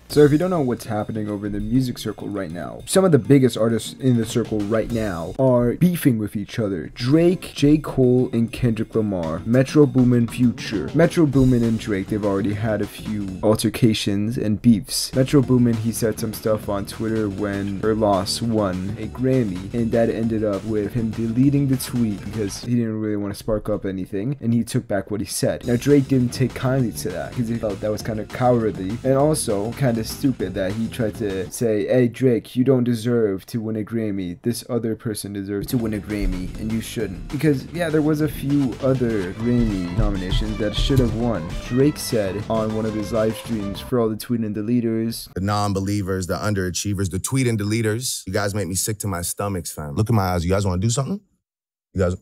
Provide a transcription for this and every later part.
So if you don't know what's happening over in the music circle right now, some of the biggest artists in the circle right now are beefing with each other. Drake, J. Cole, and Kendrick Lamar. Metro Boomin, Future. Metro Boomin and Drake, they've already had a few altercations and beefs. Metro Boomin, he said some stuff on Twitter when Her Loss won a Grammy, and that ended up with him deleting the tweet because he didn't really want to spark up anything, and he took back what he said. Now Drake didn't take kindly to that because he felt that was kind of cowardly and also kind of stupid that he tried to say, hey Drake, you don't deserve to win a Grammy, this other person deserves to win a Grammy and you shouldn't. Because yeah, there was a few other Grammy nominations that should have won. Drake said on one of his live streams, for all the tweet and deleters, the non-believers, the underachievers, the tweet and deleters, you guys make me sick to my stomachs, fam. Look at my eyes. You guys want to do something? You guys...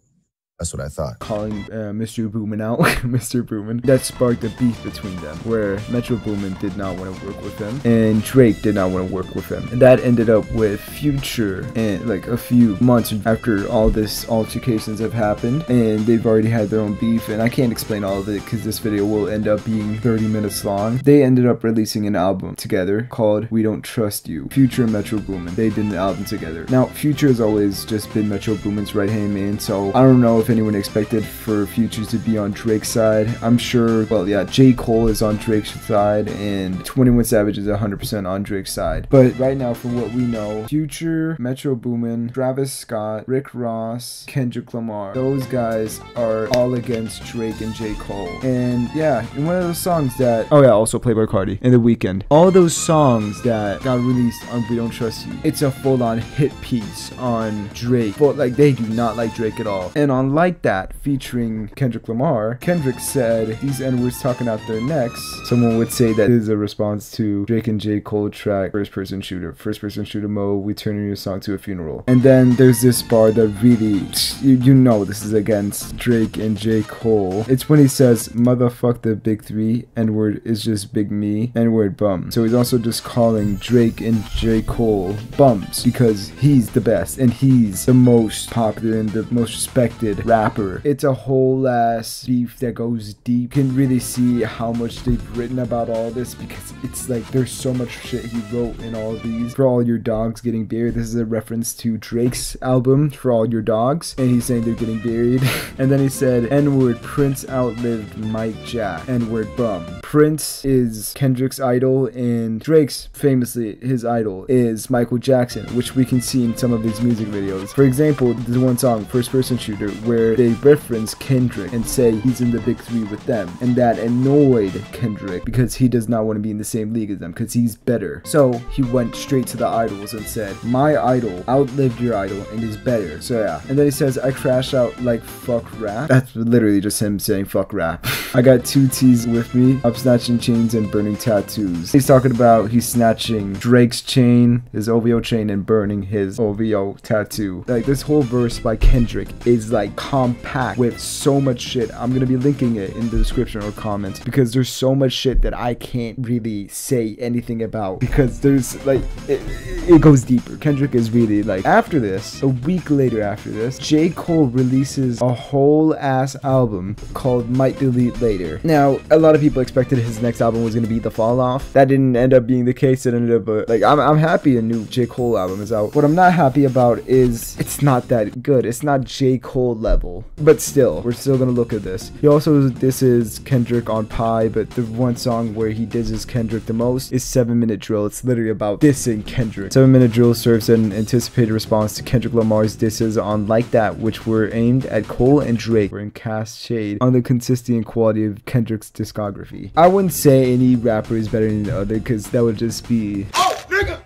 That's what I thought. Calling Mr. Boomin out, Mr. Boomin. That sparked a beef between them, where Metro Boomin did not want to work with him, and Drake did not want to work with him. And that ended up with Future, and like a few months after all this altercations have happened, and they've already had their own beef, and I can't explain all of it because this video will end up being 30 minutes long. They ended up releasing an album together called We Don't Trust You. Future and Metro Boomin, they did an album together. Now, Future has always just been Metro Boomin's right-hand man, so I don't know if anyone expected for Future to be on Drake's side. I'm sure, well, yeah, J. Cole is on Drake's side, and 21 Savage is 100% on Drake's side. But right now, from what we know, Future, Metro Boomin, Travis Scott, Rick Ross, Kendrick Lamar, those guys are all against Drake and J. Cole. And yeah, in one of those songs that, oh yeah, also Playboi Carti and The Weeknd, all those songs that got released on We Don't Trust You, it's a full-on hit piece on Drake. But like, they do not like Drake at all. And on Like That, featuring Kendrick Lamar, Kendrick said these N-words talking out their necks. Someone would say that is a response to Drake and J. Cole track First Person Shooter mode, we turning your song to a funeral. And then there's this bar that really, you know this is against Drake and J. Cole. It's when he says, motherfuck the big three, N-word is just big me, N-word bum. So he's also just calling Drake and J. Cole bums because he's the best and he's the most popular and the most respected rapper. It's a whole ass beef that goes deep. You can really see how much they've written about all this because it's like there's so much shit he wrote in all of these. For All Your Dogs Getting Buried, this is a reference to Drake's album For All Your Dogs, and he's saying they're getting buried. And then he said, N-word, Prince outlived Mike Jack, N-word bum. Prince is Kendrick's idol, and Drake's, famously his idol, is Michael Jackson, which we can see in some of his music videos. For example, there's one song, First Person Shooter, where they reference Kendrick and say he's in the big three with them, and that annoyed Kendrick because he does not want to be in the same league as them because he's better. So he went straight to the idols and said, my idol outlived your idol and is better. So yeah, and then he says, I crash out like fuck rap. That's literally just him saying fuck rap. I got two T's with me, I'm snatching chains and burning tattoos. He's talking about he's snatching Drake's chain, his OVO chain, and burning his OVO tattoo. Like, this whole verse by Kendrick is like compact with so much shit. I'm gonna be linking it in the description or comments because there's so much shit that I can't really say anything about because there's like it goes deeper. Kendrick is really like, after this, a week later after this, J. Cole releases a whole ass album called Might Delete Later. Now, a lot of people expected his next album was gonna be The Fall Off. That didn't end up being the case. It ended up like, I'm happy a new J. Cole album is out. What I'm not happy about is it's not that good. It's not J. Cole level, but still, we're still gonna look at this. He also disses Kendrick on Pie, but the one song where he disses Kendrick the most is 7 Minute Drill. It's literally about dissing Kendrick. 7 Minute Drill serves an anticipated response to Kendrick Lamar's disses on Like That, which were aimed at Cole and Drake, and cast shade on the consistency and quality of Kendrick's discography. I wouldn't say any rapper is better than the other because that would just be, oh, nigga!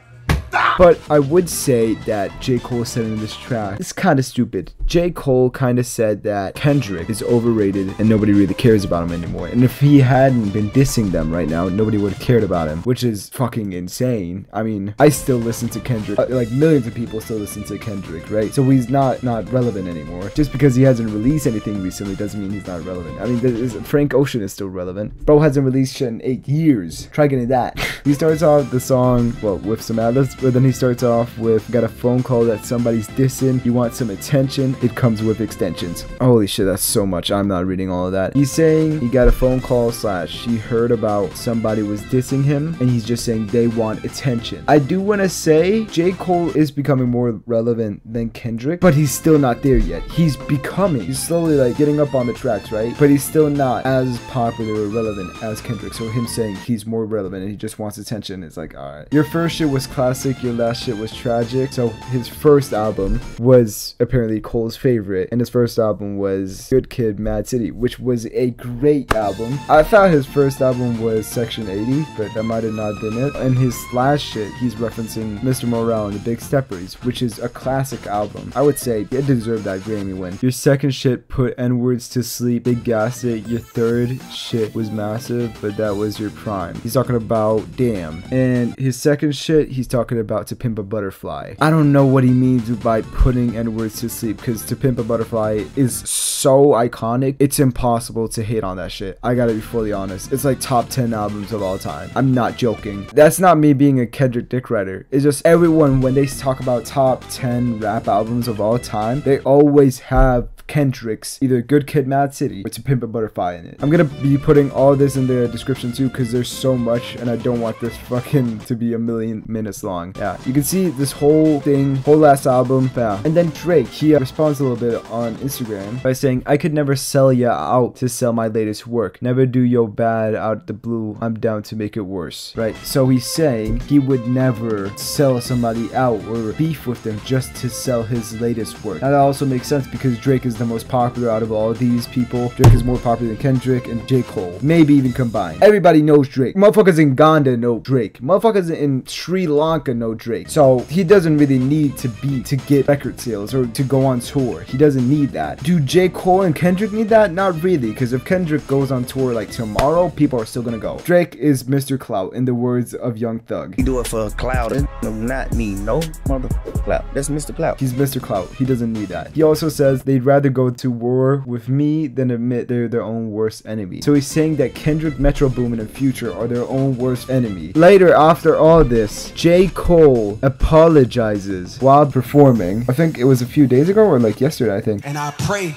But I would say that J. Cole said in this track, it's kind of stupid. J. Cole kind of said that Kendrick is overrated and nobody really cares about him anymore. And if he hadn't been dissing them right now, nobody would have cared about him, which is fucking insane. I mean, I still listen to Kendrick. Like, millions of people still listen to Kendrick, right? So he's not relevant anymore. Just because he hasn't released anything recently doesn't mean he's not relevant. I mean, Frank Ocean is still relevant. Bro hasn't released shit in 8 years. Try getting that. He starts off the song, well, with some ad-libs, but then he starts off with, got a phone call that somebody's dissing, you want some attention, it comes with extensions. Holy shit, that's so much. I'm not reading all of that. He's saying he got a phone call / he heard about somebody was dissing him, and he's just saying they want attention. I do want to say J. Cole is becoming more relevant than Kendrick, but he's still not there yet. He's slowly like getting up on the tracks, right? But he's still not as popular or relevant as Kendrick. So him saying he's more relevant and he just wants attention, it's like, all right, your first shit was classic, your last shit was tragic. So his first album was apparently Cole's favorite, and his first album was Good Kid, Mad City, which was a great album. I thought his first album was Section 80, but that might have not been it. And his last shit, he's referencing Mr. Morale and the Big Steppers, which is a classic album. I would say it deserved that Grammy win. Your second shit put N-words to sleep, Big gassed it. Your third shit was massive, but that was your prime. He's talking about Damn. And his second shit, he's talking about To Pimp a Butterfly. I don't know what he means by putting N-words to sleep, because To Pimp a Butterfly is so iconic, it's impossible to hate on that shit. I gotta be fully honest. It's like top 10 albums of all time. I'm not joking. That's not me being a Kendrick dick writer. It's just everyone, when they talk about top 10 rap albums of all time, they always have Kendrick's either Good Kid, Mad City or To Pimp a Butterfly in it. I'm gonna be putting all this in the description too, because there's so much and I don't want this fucking to be a million minutes long. Yeah, you can see this whole thing, whole last album. Yeah. And then Drake, he responds a little bit on Instagram by saying, I could never sell ya out to sell my latest work. Never do yo bad out the blue. I'm down to make it worse. Right? So he's saying he would never sell somebody out or beef with them just to sell his latest work. Now that also makes sense because Drake is the most popular out of all these people. Drake is more popular than Kendrick and J. Cole. Maybe even combined. Everybody knows Drake. Motherfuckers in Uganda know Drake. Motherfuckers in Sri Lanka know Drake. So he doesn't really need to get record sales or to go on tour. He doesn't need that. Do J. Cole and Kendrick need that? Not really, because if Kendrick goes on tour like tomorrow, people are still gonna go. Drake is Mr. Clout, in the words of Young Thug. He do it for clout and not need no motherfucker clout. That's Mr. Clout. He's Mr. Clout. He doesn't need that. He also says they'd rather go to war with me than admit they're their own worst enemy. So he's saying that Kendrick, Metro Boomin, and Future are their own worst enemy. Later, after all this, J. Cole apologizes while performing. I think it was a few days ago or like yesterday, I think. And I pray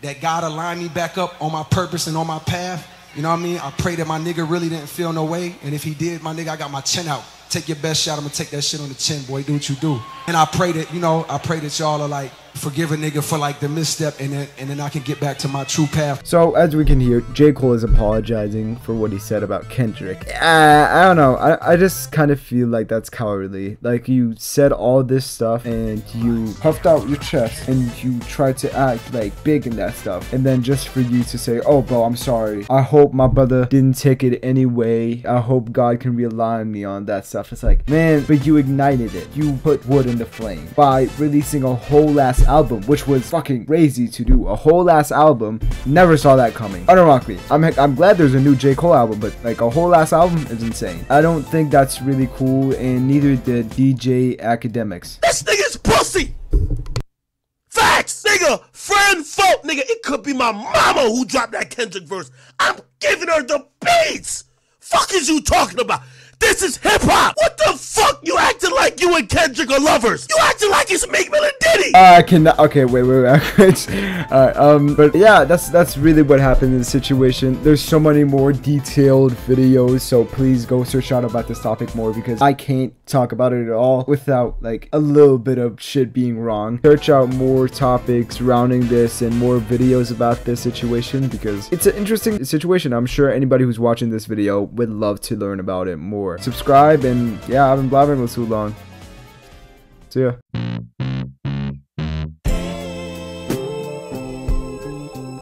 that God align me back up on my purpose and on my path. You know what I mean? I pray that my nigga really didn't feel no way. And if he did, my nigga, I got my chin out. Take your best shot. I'm gonna take that shit on the chin, boy. Do what you do. And I pray that, I pray that y'all are like, forgive a nigga for like the misstep, and then I can get back to my true path. So as we can hear, J. Cole is apologizing for what he said about Kendrick. I don't know. I just kind of feel like that's cowardly. Like, you said all this stuff and you puffed out your chest and you tried to act like big in that stuff, and then just for you to say, oh bro, I'm sorry, I hope my brother didn't take it anyway, I hope God can realign me on that stuff. It's like, man, but you ignited it. You put wood in the flame by releasing a whole ass album, which was fucking crazy to do. A whole ass album. Never saw that coming. Unironically. I'm glad there's a new J. Cole album, but like a whole ass album is insane. I don't think that's really cool, and neither did DJ Academics. This nigga's pussy! Facts! Nigga, friend fault, nigga. It could be my mama who dropped that Kendrick verse. I'm giving her the beats! Fuck is you talking about? This is hip-hop! What the fuck? You acting like you and Kendrick are lovers! You acting like it's Meek Mill and Diddy! I cannot. Okay, wait. Alright, but yeah, that's really what happened in the situation. There's so many more detailed videos, so please go search out about this topic more, because I can't talk about it at all without like a little bit of shit being wrong. Search out more topics surrounding this and more videos about this situation, because it's an interesting situation. I'm sure anybody who's watching this video would love to learn about it more. Subscribe, and yeah, I've been blabbering for too long. See ya.